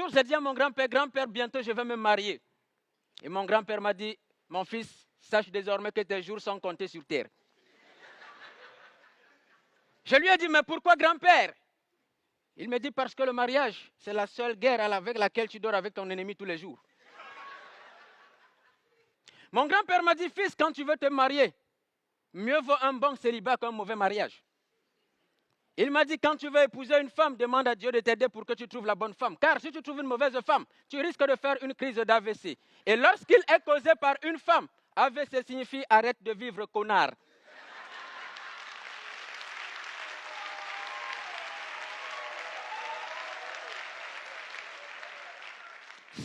Alors j'ai dit à mon grand-père, bientôt je vais me marier. Et mon grand-père m'a dit, mon fils, sache désormais que tes jours sont comptés sur terre. Je lui ai dit, mais pourquoi grand-père? Il me dit, parce que le mariage, c'est la seule guerre avec laquelle tu dors avec ton ennemi tous les jours. Mon grand-père m'a dit, fils, quand tu veux te marier, mieux vaut un bon célibat qu'un mauvais mariage. Il m'a dit, quand tu veux épouser une femme, demande à Dieu de t'aider pour que tu trouves la bonne femme. Car si tu trouves une mauvaise femme, tu risques de faire une crise d'AVC. Et lorsqu'il est causé par une femme, AVC signifie arrête de vivre, connard.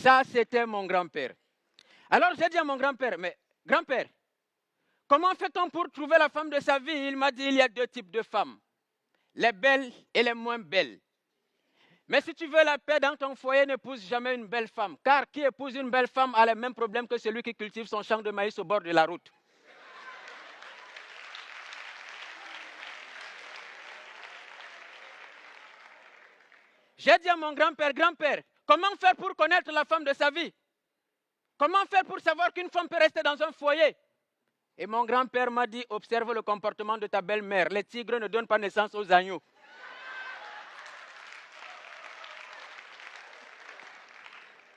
Ça, c'était mon grand-père. Alors j'ai dit à mon grand-père, mais grand-père, comment fait-on pour trouver la femme de sa vie? Il m'a dit, il y a deux types de femmes, les belles et les moins belles. Mais si tu veux la paix dans ton foyer, n'épouse jamais une belle femme. Car qui épouse une belle femme a les mêmes problèmes que celui qui cultive son champ de maïs au bord de la route. J'ai dit à mon grand-père, grand-père, comment faire pour connaître la femme de sa vie? Comment faire pour savoir qu'une femme peut rester dans un foyer? Et mon grand-père m'a dit, observe le comportement de ta belle-mère. Les tigres ne donnent pas naissance aux agneaux.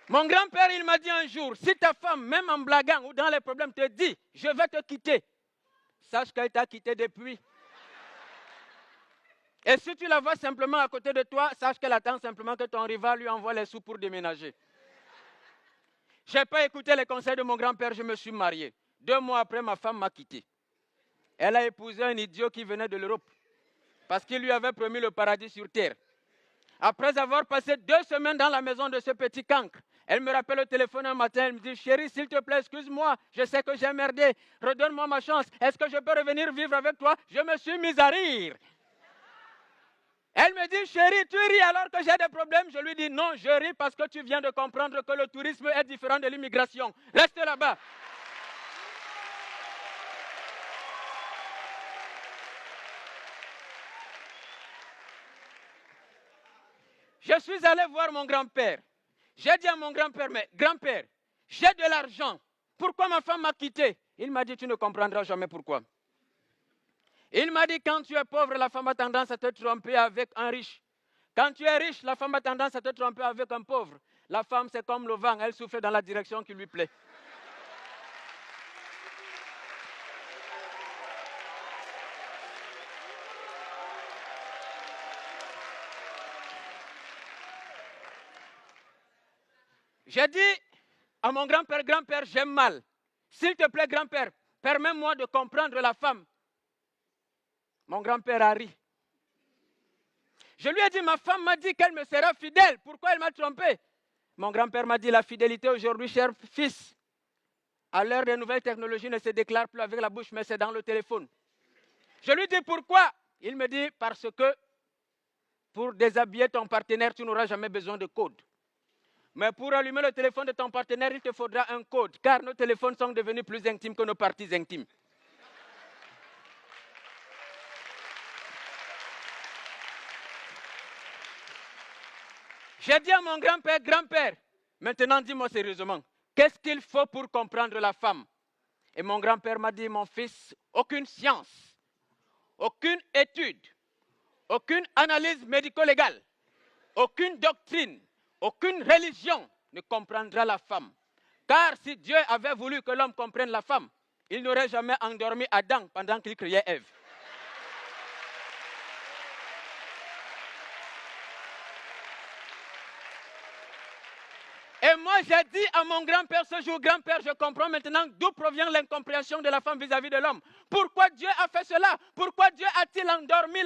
Mon grand-père, il m'a dit un jour, si ta femme, même en blaguant ou dans les problèmes, te dit, je vais te quitter, sache qu'elle t'a quitté depuis. Et si tu la vois simplement à côté de toi, sache qu'elle attend simplement que ton rival lui envoie les sous pour déménager. Je n'ai pas écouté les conseils de mon grand-père, je me suis marié. 2 mois après, ma femme m'a quitté. Elle a épousé un idiot qui venait de l'Europe, parce qu'il lui avait promis le paradis sur terre. Après avoir passé 2 semaines dans la maison de ce petit cancre, elle me rappelle au téléphone un matin, elle me dit, chérie, s'il te plaît, excuse-moi, je sais que j'ai merdé, redonne-moi ma chance, est-ce que je peux revenir vivre avec toi? Je me suis mise à rire. Elle me dit, chérie, tu ris alors que j'ai des problèmes? Je lui dis, non, je ris parce que tu viens de comprendre que le tourisme est différent de l'immigration. Reste là-bas. Je suis allé voir mon grand-père. J'ai dit à mon grand-père, mais grand-père, j'ai de l'argent. Pourquoi ma femme m'a quitté? Il m'a dit, tu ne comprendras jamais pourquoi. Il m'a dit, quand tu es pauvre, la femme a tendance à te tromper avec un riche. Quand tu es riche, la femme a tendance à te tromper avec un pauvre. La femme, c'est comme le vent, elle souffle dans la direction qui lui plaît. J'ai dit à mon grand-père, grand-père, j'aime mal. S'il te plaît, grand-père, permets-moi de comprendre la femme. Mon grand-père a ri. Je lui ai dit, ma femme m'a dit qu'elle me sera fidèle. Pourquoi elle m'a trompé? Mon grand-père m'a dit, la fidélité aujourd'hui, cher fils, à l'heure des nouvelles technologies, ne se déclare plus avec la bouche, mais c'est dans le téléphone. Je lui dis, pourquoi? Il me dit, parce que pour déshabiller ton partenaire, tu n'auras jamais besoin de code. Mais pour allumer le téléphone de ton partenaire, il te faudra un code, car nos téléphones sont devenus plus intimes que nos parties intimes. J'ai dit à mon grand-père, grand-père, maintenant dis-moi sérieusement, qu'est-ce qu'il faut pour comprendre la femme? Et mon grand-père m'a dit, mon fils, aucune science, aucune étude, aucune analyse médico-légale, aucune doctrine, aucune religion ne comprendra la femme. Car si Dieu avait voulu que l'homme comprenne la femme, il n'aurait jamais endormi Adam pendant qu'il criait Ève. Et moi, j'ai dit à mon grand-père ce jour, grand-père, je comprends maintenant d'où provient l'incompréhension de la femme vis-à-vis de l'homme. Pourquoi Dieu a fait cela? Pourquoi Dieu a-t-il endormi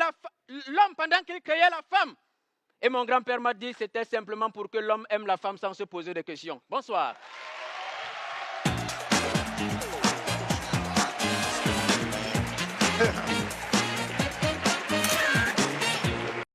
l'homme pendant qu'il créait la femme? Et mon grand-père m'a dit, c'était simplement pour que l'homme aime la femme sans se poser de questions. Bonsoir.